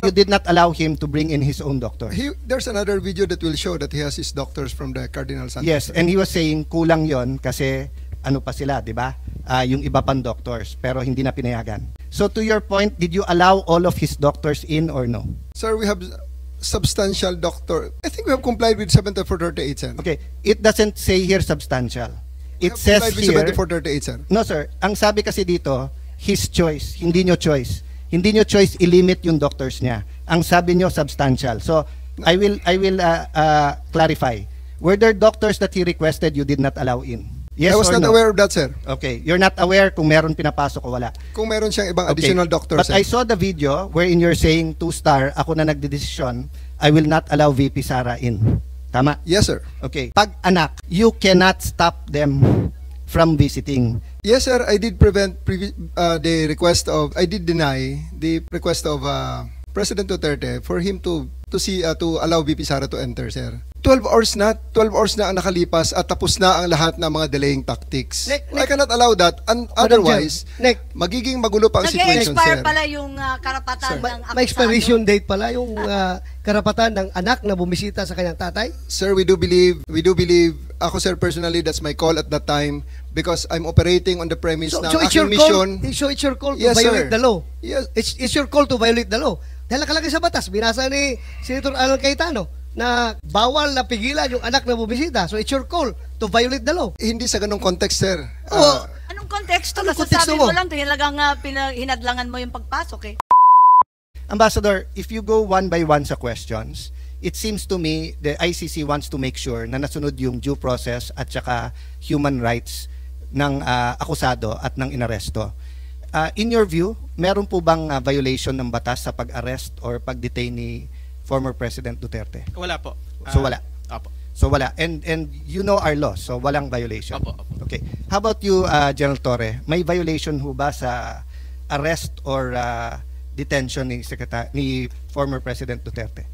You did not allow him to bring in his own doctor. There's another video that will show that he has his doctors from the Cardinal Santos. Yes, and he was saying kulang yon kasi ano pa sila, di ba? Yung iba pang doctors, pero hindi na pinayagan. So to your point, did you allow all of his doctors in or no? Sir, we have substantial doctor. I think we have complied with 7438, sir. Okay, it doesn't say here substantial. It says here... 7438, sir. No, sir. Ang sabi kasi dito, his choice, hindi nyo choice. Hindi nyo choice i-limit yung doctors niya. Ang sabi nyo, substantial. So, I will clarify. Were there doctors that he requested you did not allow in? Yes I was or not no? aware of that, sir. Okay. You're not aware kung meron pinapasok o wala? Kung meron siyang ibang additional doctor, But sir. I saw the video wherein you're saying 2-star, ako na nagdedesisyon, I will not allow VP Sara in. Tama? Yes, sir. Okay. Pag anak, you cannot stop them from visiting. Yes, sir. I did the request of, I did deny the request of President Duterte for him to allow VP Sara to enter, sir. 12 hours na ang nakalipas at tapos na ang lahat ng mga delaying tactics. I cannot allow that. And otherwise, magiging magulo pa ang situation, sir. Nag-expire pala yung karapatan ng akusado. May expiration date pala yung karapatan ng anak na bumisita sa kanyang tatay? Sir, we do believe, ako sir personally, that's my call at that time because I'm operating on the premise na so aking mission. So it's your call to Yes, violate sir. the law? Yes. It's your call to violate the law. Dahil nakalagay sa batas, binasa ni Senator Alan Cayetano na bawal na pigilan yung anak na bumisita. So it's your call to violate the law. Hindi sa ganong context, sir. Anong konteksto? Anong Kasasabi konteksto mo? mo lang, talagang hinadlangan mo yung pagpasok eh. Ambassador, if you go one by one sa questions, it seems to me the ICC wants to make sure na nasunod yung due process at saka human rights ng akusado at ng inaresto. In your view, meron po bang violation ng batas sa pag-arrest or pag-detain ni former President Duterte? Wala po. So wala. Opo. So wala. And you know our law, so walang violation. Opo. Okay. How about you, General Torre? May violation ho ba sa arrest or detention ni former President Duterte?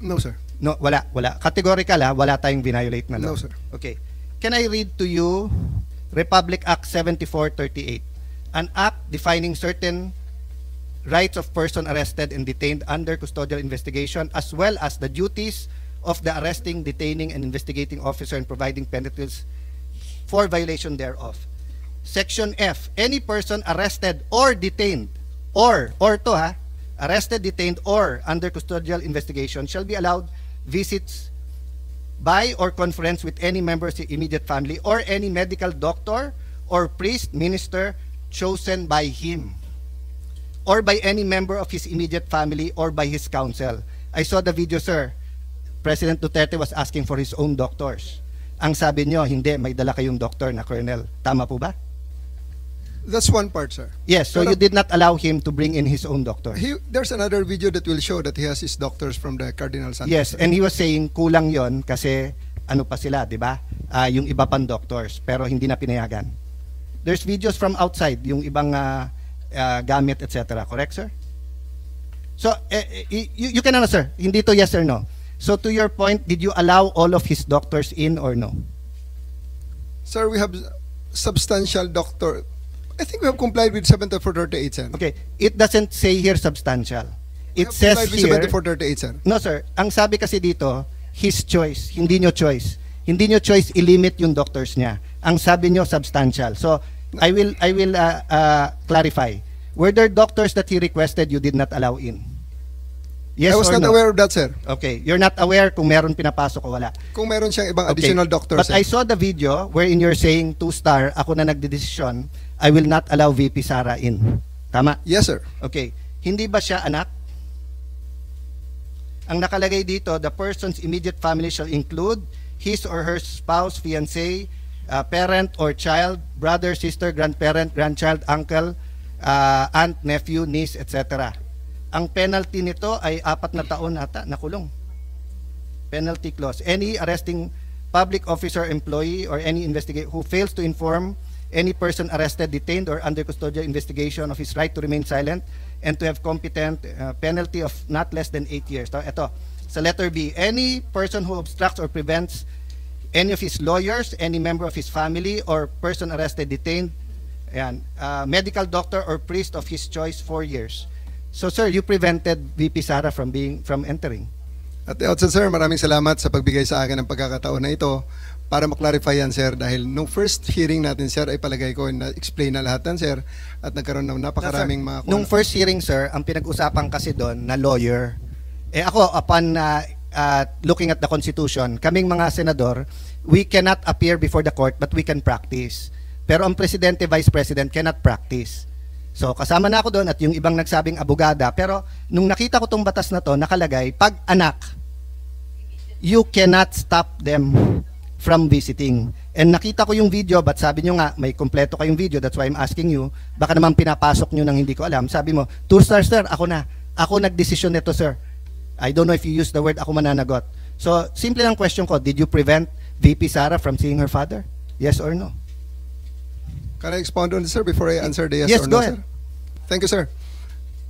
No, sir. No, wala. Categorical wala tayong violate na law. No, sir. Okay. Can I read to you Republic Act 7438? An act defining certain rights of person arrested and detained under custodial investigation as well as the duties of the arresting, detaining, and investigating officer and providing penalties for violation thereof. Section F, any person arrested or detained arrested, detained, or under custodial investigation shall be allowed visits by or conference with any member of the immediate family or any medical doctor or priest, minister chosen by him or by any member of his immediate family or by his counsel. I saw the video, sir. President Duterte was asking for his own doctors. Ang sabi nyo, hindi, may dala kayong doctor na colonel. Tama po ba? That's one part, sir. Yes, so you did not allow him to bring in his own doctor. There's another video that will show that he has his doctors from the Cardinal Santos. Yes, and he was saying kulang yon kasi ano pa sila, di ba? Yung iba pang doctors, pero hindi na pinayagan. There's videos from outside, yung ibang gamit, etc. Correct, sir? So, you can answer. Hindi to yes or no. So, to your point, did you allow all of his doctors in or no? Sir, we have substantial doctor. I think we have complied with 7438, sir. Okay. It doesn't say here substantial. It says here... 7438, sir. No, sir. Ang sabi kasi dito, his choice. Hindi nyo choice. Hindi nyo choice i-limit yung doctors niya. Ang sabi nyo, substantial. So, I will clarify. Were there doctors that he requested you did not allow in? Yes I was or not no? aware of that, sir. Okay. You're not aware kung meron pinapasok o wala? Kung meron siyang ibang additional doctor, But sir. I saw the video wherein you're saying 2-star, ako na nagdedesisyon, I will not allow VP Sara in. Tama? Yes, sir. Okay. Hindi ba siya anak? Ang nakalagay dito, the person's immediate family shall include his or her spouse, fiancé, parent or child, brother, sister, grandparent, grandchild, uncle, aunt, nephew, niece, etc. Ang penalty nito ay 4 na taon ata na kulong. Penalty clause. Any arresting public officer, employee, or any investigator who fails to inform any person arrested, detained, or under custodial investigation of his right to remain silent and to have competent penalty of not less than 8 years. Ito, sa letter B, any person who obstructs or prevents any of his lawyers, any member of his family, or person arrested, detained, medical doctor or priest of his choice, 4 years. So sir, you prevented VP Sara from entering. At the outset, sir, maraming salamat sa pagbigay sa akin ng pagkakataon na ito para maklarify yan, sir. Dahil nung first hearing natin, sir, ay palagay ko na-explain na lahat yan, sir. At nagkaroon ng napakaraming mga... Nung first hearing, sir, ang pinag-usapan kasi doon na lawyer. Eh ako, upon looking at the Constitution, kaming mga senador, we cannot appear before the court but we can practice. Pero ang presidente, vice president cannot practice. So kasama na ako doon at yung ibang nagsabing abogada. Pero nung nakita ko tong batas na to, nakalagay, pag anak, you cannot stop them from visiting. And nakita ko yung video, but sabi nyo nga, may kompleto kayong video, that's why I'm asking you, baka naman pinapasok nyo nang hindi ko alam. Sabi mo, 2 stars sir, ako na. Ako nagdesisyon nito sir. I don't know if you use the word ako mananagot. So, simple lang question ko, did you prevent VP Sara from seeing her father? Yes or no? Can I expound on this, sir, before I answer the yes, Yes, or go no, ahead. sir? Thank you, sir.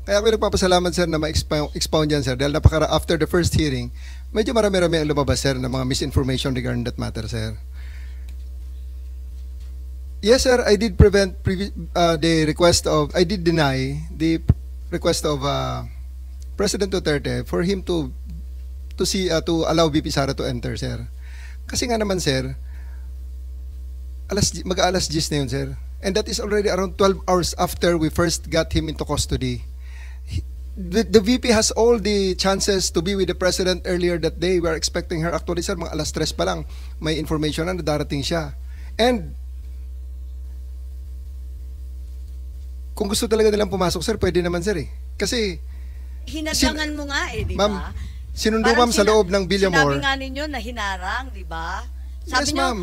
Kaya ako nagpapasalamat, sir, na ma-expound yan, sir. Dahil after the first hearing, medyo marami-rami ang lumabas, sir, ng mga misinformation regarding that matter, sir. Yes, sir, I did I did deny the request of President Duterte for him to allow VP Sara to enter, sir. Kasi nga naman, sir, mag-alas 10 na yun, sir. And that is already around 12 hours after we first got him into custody. The VP has all the chances to be with the President earlier that day. We are expecting her. Actually, sir, mga alas 3 pa lang, may information na darating siya. And kung gusto talaga nilang pumasok, sir, pwede naman, sir, eh. Kasi Hinadlangan mo nga eh, di ba? Ma'am, sinundo ma'am sa loob ng Villamor. Sinabi nga ninyo na hinarang, di ba? Yes, Sabi nyo, ma'am.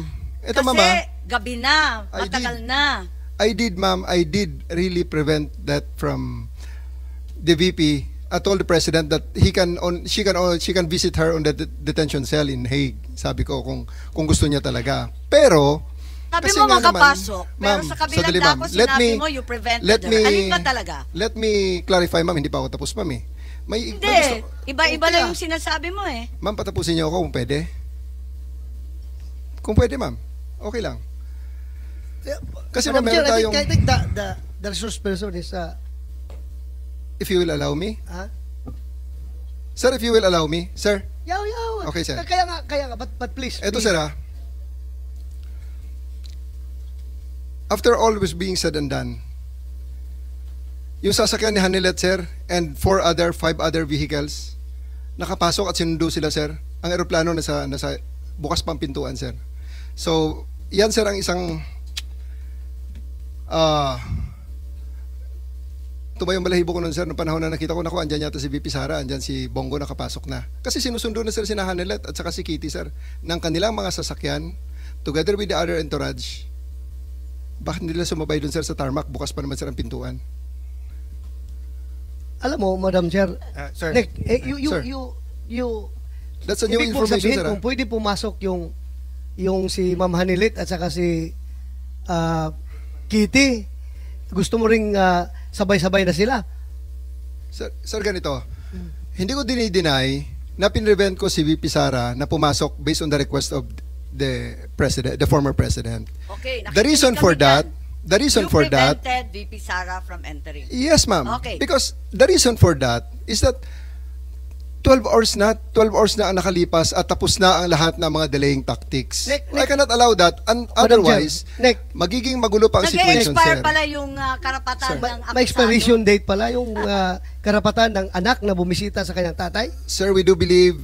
Ito, kasi mama, gabi na, matagal na. I did, ma'am, I did really prevent that from the VP. I told the President that she can visit her on the detention cell in Hague. Sabi ko kung gusto niya talaga. Pero Sabi kasi mo nga naman, makapasok, pero ma'am, sa kabilang sandali, dako ma'am. sinabi mo you prevented her. Alin ba talaga? Let me clarify, ma'am. Hindi pa ako tapos, ma'am, eh. Hindi, iba-iba lang yung sinasabi mo eh. Ma'am, patapusin niyo ako kung pwede. Kung pwede, ma'am. Okay lang. Kasi ma'am, meron tayong... I think the resource person is... If you will allow me. Huh? Sir, if you will allow me. Sir. Yaw. Okay, sir. Kaya nga, but please. Ito, please. sir, ha. After all was being said and done, yung sasakyan ni Hanilet, sir, and 5 other vehicles, nakapasok at sinundo sila, sir. Ang eroplano nasa bukas pang pintuan, sir. So, yan, sir, ang isang tumayong balahibo ko nun, sir, noong panahon na nakita ko, naku, andyan yata si VP Sara, andyan si Bongo nakapasok na. Kasi sinusundo na, sir, si Hanilet at saka si Kitty, sir, ng kanilang mga sasakyan, together with the other entourage. Bakit nila sumabay dun, sir, sa tarmac? Bukas pa naman, sir, ang pintuan. Alam mo, Madam Chair, Sir, Nick, Sir. That's a new ibig mong information, sabihin, sir. kung pwede pumasok yung si Ma'am Hanilit at saka si Kitty, gusto mo ring sabay-sabay na sila. Sir, ganito. Hindi ko dinideny na pinrevent ko si VP Sara na pumasok based on the request of the former president. Okay, The reason for that, you prevented VP Sara from entering. yes, ma'am. Okay. Because the reason for that is that 12 hours na ang nakalipas at tapos na ang lahat ng mga delaying tactics. Nick, I cannot allow that. Otherwise, Nick, magiging magulo pa ang situation, Nag-expire sir. pala yung karapatan Sir, ng akusado. may expiration date pala yung karapatan ng anak na bumisita sa kanyang tatay. Sir, we do believe,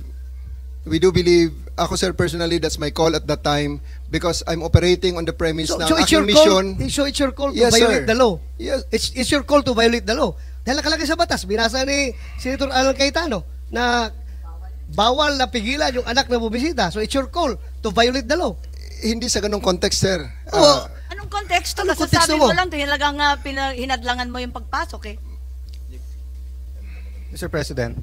ako, sir, personally, that's my call at that time because I'm operating on the premise na So ang it's your aking mission. call. It's your call to Yes, violate sir. the law. Yes. It's your call to violate the law. Dahil nakalagay sa batas, binasa ni Senator Alan Cayetano na bawal na pigilan yung anak na bumisita. So it's your call to violate the law. Hindi sa ganong context, sir. Oo. Anong konteksto? Anong Nasasabi konteksto mo mo? lang, talagang hinadlangan mo yung pagpasok eh. Mr. President,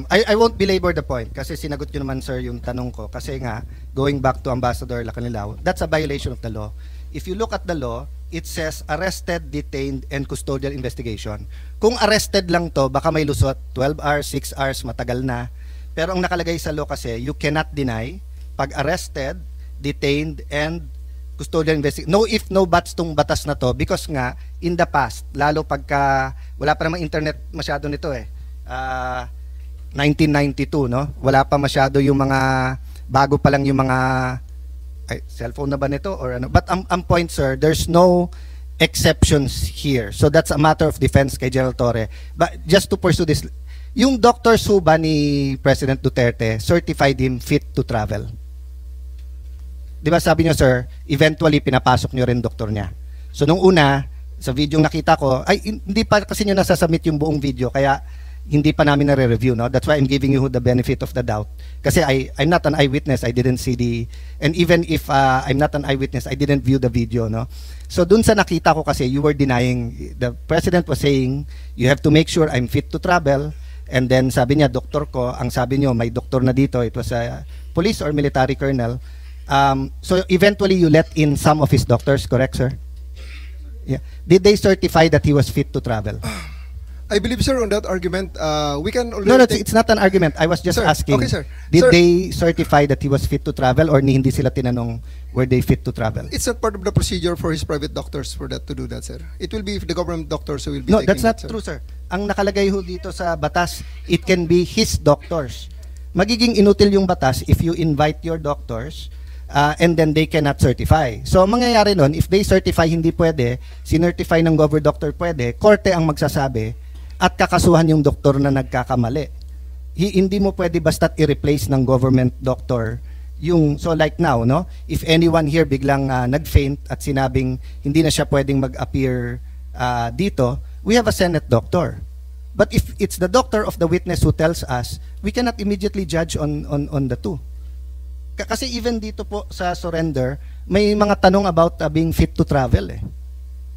I won't belabor the point kasi sinagot nyo naman, sir, yung tanong ko. Kasi nga, going back to Ambassador Lacanilao, that's a violation of the law. If you look at the law, it says arrested, detained, and custodial investigation. Kung arrested lang to, baka may lusot, 12 hours, 6 hours, matagal na. Pero ang nakalagay sa law kasi, you cannot deny pag arrested, detained, and custodial investigation. No if, no buts tong batas na to because nga, in the past, lalo pagka wala pa namang internet masyado nito eh. 1992, no? Wala pa masyado yung mga, bago pa lang yung mga, cellphone na ba nito or ano? But ang point, sir, there's no exceptions here. So that's a matter of defense kay General Torre. But just to pursue this, yung doctors ho ba ni President Duterte certified him fit to travel? Di ba sabi niyo, sir, eventually pinapasok niyo rin doktor niya. So nung una, sa video nakita ko, ay hindi pa kasi niyo nasasubmit yung buong video, kaya hindi pa namin nare-review, no? That's why I'm giving you the benefit of the doubt. Kasi I'm not an eyewitness, I didn't see the, and even if I'm not an eyewitness, I didn't view the video, no? So dun sa nakita ko kasi, you were denying, the President was saying, you have to make sure I'm fit to travel, and then sabi niya, doktor ko, ang sabi niyo, may doktor na dito, it was a police or military colonel. So eventually you let in some of his doctors, correct, sir? Yeah. Did they certify that he was fit to travel? I believe, sir, on that argument, we can already... No, it's not an argument. I was just Sir, asking. okay, sir. Did Sir, they certify that he was fit to travel or hindi sila tinanong were they fit to travel? It's not part of the procedure for his private doctors for that to do that, sir. It will be the government doctors who will be No, taking that's not that, sir. true, sir. Ang nakalagay ho dito sa batas, it can be his doctors. Magiging inutil yung batas if you invite your doctors and then they cannot certify. So, ang mangyayari nun, if they certify hindi pwede, sinertify ng government doctor pwede, korte ang magsasabi at kakasuhan yung doktor na nagkakamali. Hindi mo pwede basta't i-replace ng government doctor yung, so like now, no? If anyone here biglang nag-faint at sinabing hindi na siya pwedeng mag-appear dito, we have a Senate doctor. But if it's the doctor of the witness who tells us, we cannot immediately judge on the two. Kasi even dito po sa surrender, may mga tanong about being fit to travel eh.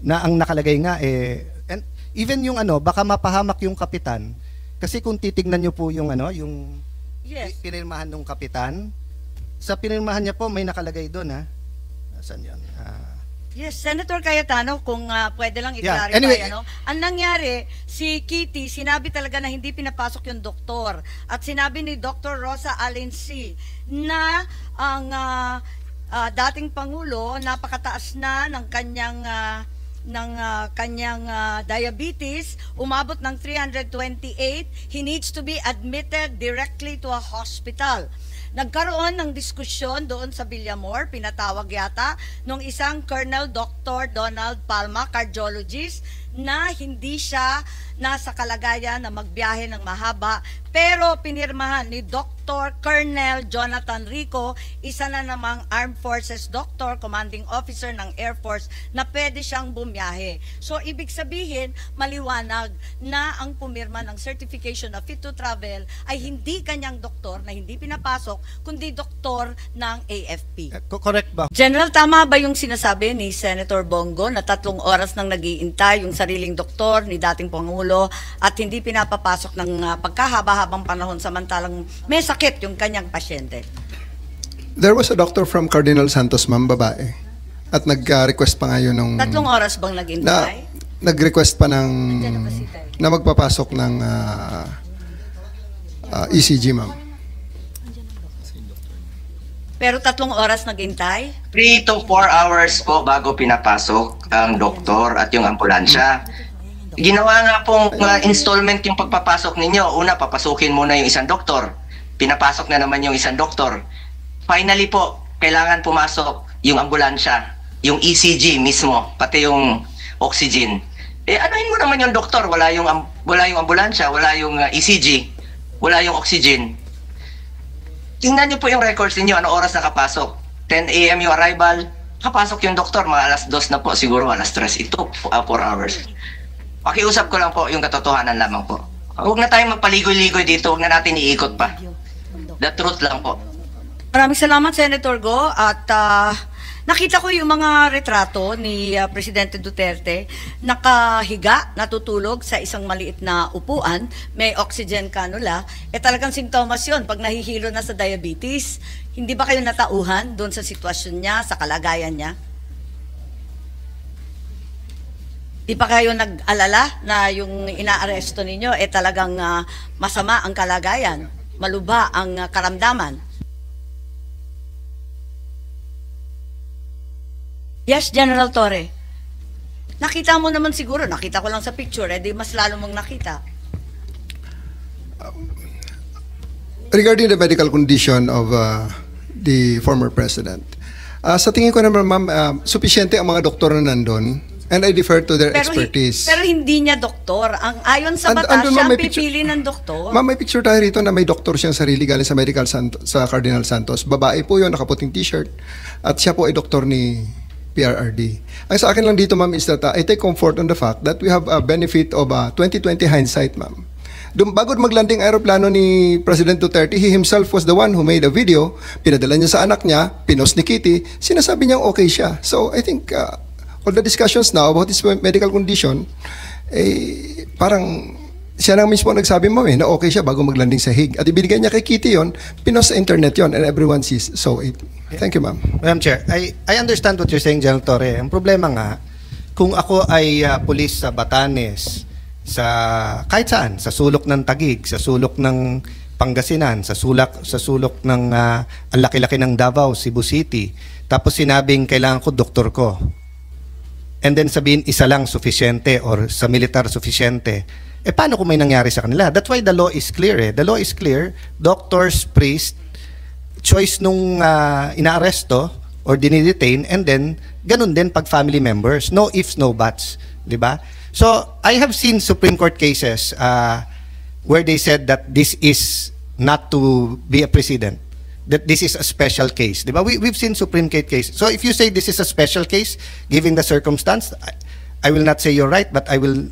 Na ang nakalagay nga eh, and even yung ano, baka mapahamak yung kapitan. Kasi kung titignan nyo po yung ano, yung Yes. pinirmahan ng kapitan, sa pinirmahan niya po may nakalagay doon ha. Saan yan? Yes, Senator Cayetano, kung pwede lang Yeah, i-clarify, anyway. ano, ang nangyari, si Kitty, sinabi talaga na hindi pinapasok yung doktor. At sinabi ni Dr. Rosa Alensi na ang dating Pangulo, napakataas na ng kanyang diabetes, umabot ng 328, he needs to be admitted directly to a hospital. Nagkaroon ng diskusyon doon sa Villamor, pinatawag yata nung isang Colonel Dr. Donald Palma, cardiologist, na hindi siya nasa kalagayan na magbiyahe ng mahaba, pero pinirmahan ni Dr. Colonel Jonathan Rico, isa na namang Armed Forces Doctor, Commanding Officer ng Air Force, na pwede siyang bumiyahe. So, ibig sabihin, maliwanag na ang pumirma ng Certification of Fit to Travel ay hindi kanyang doktor na hindi pinapasok, kundi doktor ng AFP. Correct ba? General, tama ba yung sinasabi ni Senator Bongo na 3 oras nang nag-iintay yung sariling doktor ni dating Pangulo at hindi pinapapasok ng pagkahaba-habang panahon samantalang may sakit yung kanyang pasyente? There was a doctor from Cardinal Santos, ma'am, babae. At nag-request pa nga yun nung... 3 oras bang nag-iintay? Nag-request pa ng... Diyan na ba si Tay? na magpapasok ng ECG, ma'am. Pero 3 oras nag-intay? 3 to 4 hours po bago pinapasok ang doktor at yung ambulansya. Ginawa nga pong installment yung pagpapasok ninyo. Una, papasukin muna yung isang doktor. Pinapasok na naman yung isang doktor. Finally po, kailangan pumasok yung ambulansya, yung ECG mismo, pati yung oxygen. Anuhin mo naman yung doktor, wala yung ambulansya, wala yung ECG, wala yung oxygen. Tingnan niyo po yung records niyo, ano oras nakapasok. 10 a.m. yung arrival, kapasok yung doktor, mga 2:00 na po, siguro 3:00. It took 4 hours. Pakiusap ko lang po yung katotohanan lamang po. Huwag na tayong magpaligoy-ligoy dito, huwag na natin iikot pa. The truth lang po. Maraming salamat, Senator Go. At nakita ko yung mga retrato ni Presidente Duterte, nakahiga, natutulog sa isang maliit na upuan, may oxygen cannula. Talagang sintomas yun pag nahihilo na sa diabetes. Hindi ba kayo natauhan doon sa sitwasyon niya, sa kalagayan niya? Di pa kayo nag-alala na yung inaaresto ninyo talagang masama ang kalagayan, malubha ang karamdaman? Yes, General Torre. Nakita mo naman siguro, nakita ko lang sa picture, di mas lalo mong nakita. Regarding the medical condition of the former president, sa tingin ko naman, ma'am, supisyente ang mga doktor na nandun, and I defer to their expertise. Pero hindi niya doktor. Ang ayon sa batas, Andun, siya ma'am, ang may picture- pipili ng doktor. Ma'am, may picture tayo rito na may doktor siyang sarili galing sa sa Cardinal Santos. Babae po yun, nakaputing t-shirt. At siya po ay doktor ni PRRD. Ang sa akin lang dito, ma'am, is that I take comfort on the fact that we have a benefit of 2020 hindsight, ma'am. Bago maglanding aeroplano ni President Duterte, he himself was the one who made a video, pinadala niya sa anak niya, pinost ni Kitty, sinasabi niyang okay siya. So I think all the discussions now about his medical condition, parang siya lang mismo nagsabi mo na okay siya bago maglanding sa Hague. At ibigay niya kay Kitty yon, pinost sa internet yon, and everyone sees. So thank you, ma'am. Madam Chair, I understand what you're saying, General Torre. Ang problema nga, kung ako ay pulis sa Batanes, sa kahit saan, sa sulok ng Taguig, sa sulok ng Pangasinan, sa sulok ng ang laki-laki ng Davao, Cebu City, tapos sinabing kailangan ko doktor ko. And then sabihin isa lang sufficiente or sa militar sufficiente. Paano kung may nangyari sa kanila? That's why the law is clear. The law is clear. Doctors, priest, choice nung inaaresto or dinidetain, and then ganun din pag family members. No ifs, no buts. Diba? So, I have seen Supreme Court cases where they said that this is not to be a precedent, that this is a special case. Diba? We've seen Supreme Court cases. So, if you say this is a special case, given the circumstance, I will not say you're right, but I will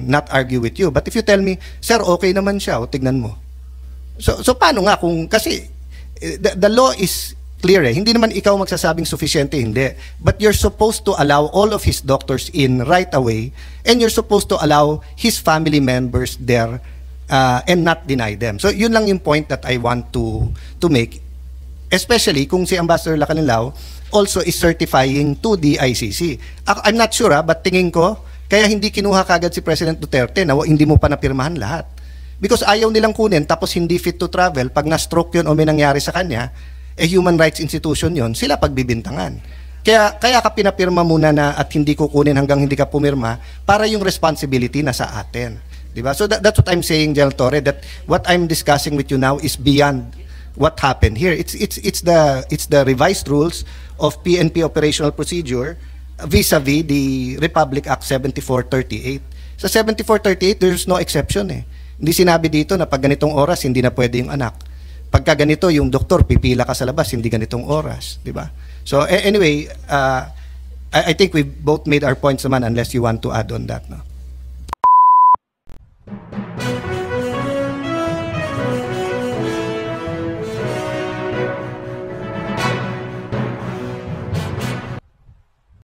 not argue with you. But if you tell me, sir, okay naman siya, o tignan mo. So paano nga kung, kasi the law is clear eh. Hindi naman ikaw magsasabing sufficiente, hindi. But you're supposed to allow all of his doctors in right away, and you're supposed to allow his family members there and not deny them. So yun lang yung point that I want to make. Especially kung si Ambassador Lacanilao also is certifying to the ICC. I'm not sure but tingin ko, kaya hindi kinuha kagad si President Duterte na hindi mo pa napirmahan lahat. Because ayaw nilang kunin tapos hindi fit to travel, pag na-stroke yun o may nangyari sa kanya, human rights institution yon, sila pagbibintangan. Kaya ka pinapirma muna na at hindi kukunin hanggang hindi ka pumirma para yung responsibility na sa atin. Diba? So that's what I'm saying, General Torre, that what I'm discussing with you now is beyond what happened here. It's the revised rules of PNP operational procedure vis-a-vis the Republic Act 7438. Sa 7438, there's no exception eh. Hindi sinabi dito na pag ganitong oras, hindi na pwede yung anak. Pagka ganito, yung doktor, pipila ka sa labas, hindi ganitong oras. Di ba? So anyway, I think we both made our points naman unless you want to add on that. No?